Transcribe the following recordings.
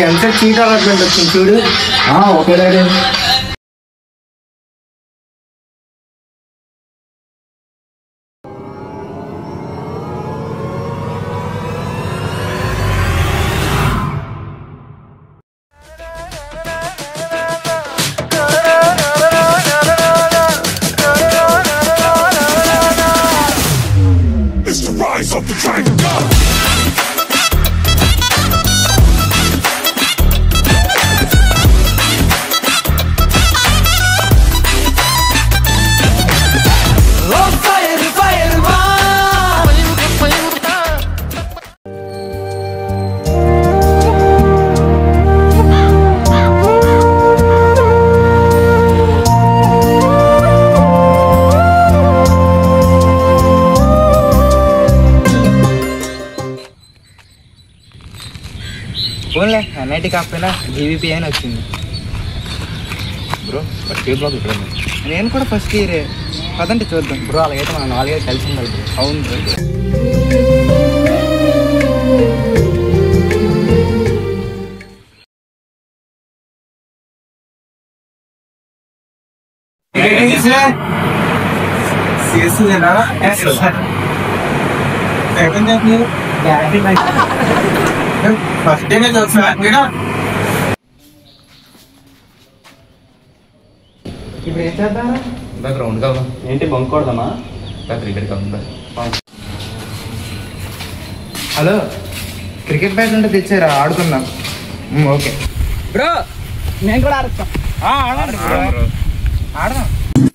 ఎంత cheat allotment వచ్చింది చూడు. Okay daddy. ఫోన్లే ఎన్ఐటీ కాకపోయినా జీవీపీ అని వచ్చింది బ్రో. ఫస్ట్ ఇయర్ బ్లాక్ ఇక్కడ నేను కూడా ఫస్ట్ ఇయరే. పదంటే చూద్దాం బ్రో. అలాగైతే మనం 4 years కలిసి ఉండాలి బ్రో. అవును బ్రో. ఫస్ట్ డే ఇప్పుడు ఏం చేద్దాం? గ్రౌండ్ కావాలి. ఏంటి బంక్ కొడదామా? క్రికెట్ కావాలి. హలో, క్రికెట్ బ్యాట్ ఉంటే తెచ్చారా, ఆడుకుందాం. ఓకే బ్రో, నేను కూడా ఆడుతాం. ఆడదాం.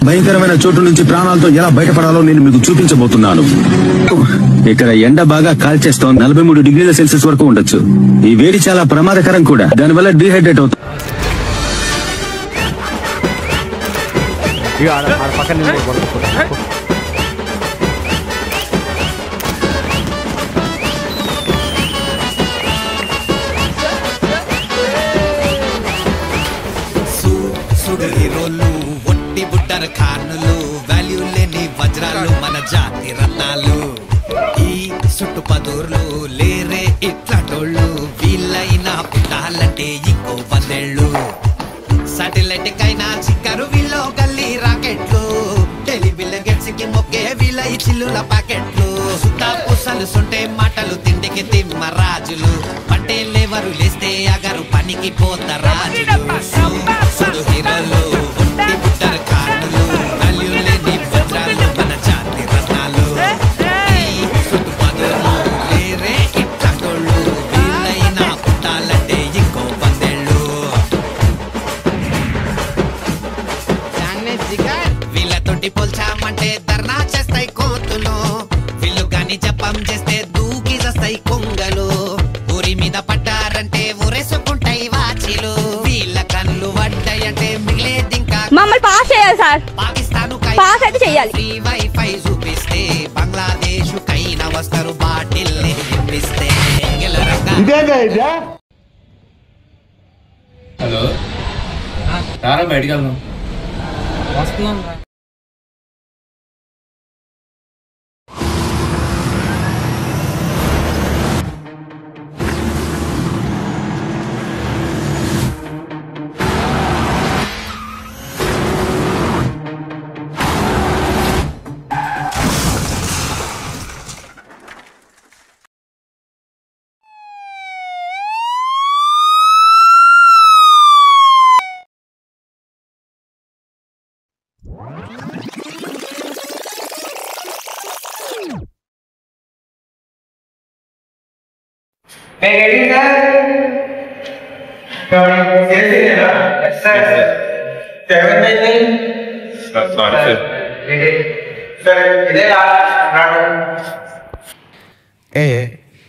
భయంకరమైన చోటు నుంచి ప్రాణాలతో ఎలా బయటపడాలో నేను మీకు చూపించబోతున్నాను. ఇక్కడ ఎండ బాగా కాల్చేస్తోంది. 43 degrees Celsius వరకు ఉండొచ్చు. ఈ వేడి చాలా ప్రమాదకరం కూడా. దానివల్ల డీహైడ్రేట్ అవుతుంది. హీరోలు ఒట్టి బుట్టర్ కార్నులు, వాల్యూ లేని వజ్రాలు మన జాతి రత్నాలు. ఈ చుట్టు పదూర్లు లేరే ఇట్లాటోళ్ళు, వీళ్ళైనా పుట్టాలంటే ఇంకో 10 ఏళ్ళు. సాటిలైట్ కైనా చిక్కరు వీళ్ళు గల్లీ రాకెట్లు, టెలివిజన్ గెట్స్ కి మొక్కే వీళ్ళ ఈ చిల్లుల ప్యాకెట్లు. సుతా పూసలు సొంటే మాటలు తిండికి తిమ్మ రాజులు, పట్టే లేవరు లేస్తే అగరు పనికి పోత రాజులు. సుడు హీరోలు ఒట్టి బుట్టర్ కార్నులు, వాల్యూ లేని వజ్రాలు మన జాతి రత్నాలు. ఈ సుట్టు పదులు లేరే ఇట్లాటోళ్ళు, వీళ్ళైనా పుట్టాలంటే ఇంకో 10 ఏళ్ళు. వీళ్ళతోటి పోల్చామంటే ధర్నా చేస్తాయి కోతులు, వీళ్ళు గాని జపం చేస్తే దూకి చేస్తాయి కొంగలు. ఊరి మీద పడ్డారంటే ఊరేసుకుంటాయి వాచిలు, వీళ్ళ కళ్ళు పడ్డాయంటే మిగిలేది ఇంకా. మమ్మల్ని పాస్ చేయాలి సార్. పాకిస్తాన్ పాస్ అయితే చేయాలి. ఫ్రీ వైఫై చూపిస్తే బంగ్లాదేశ్ కైనా వస్తారు, బాటిల్ ఇప్పిస్తే. హలో, రారా బయటికి వెళ్దాం. వస్తున్నాం రా.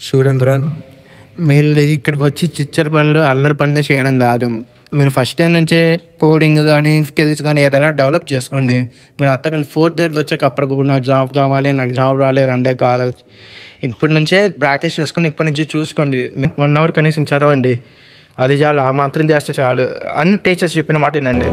చూడండి, మీరు ఇక్కడికి వచ్చి చిచ్చర పనులు అల్లరి పనులు చేయడం కాదు. మీరు ఫస్ట్ టైం నుంచే కోడింగ్ కానీ స్కిల్స్ కానీ ఏదైనా డెవలప్ చేసుకోండి. మీరు అక్కడ 4th year వచ్చాక అప్పటికి నాకు జాబ్ కావాలి, నాకు జాబ్ రాలేదు అంటే కాదు. ఇప్పటి నుంచే ప్రాక్టీస్ చేసుకుని ఇప్పటి నుంచి చూసుకోండి. 1 hour కనీసం చదవండి, అది చాలు. ఆ మాత్రం చేస్తే చాలు. అన్ని టీచర్స్ చెప్పిన మాట వినండి.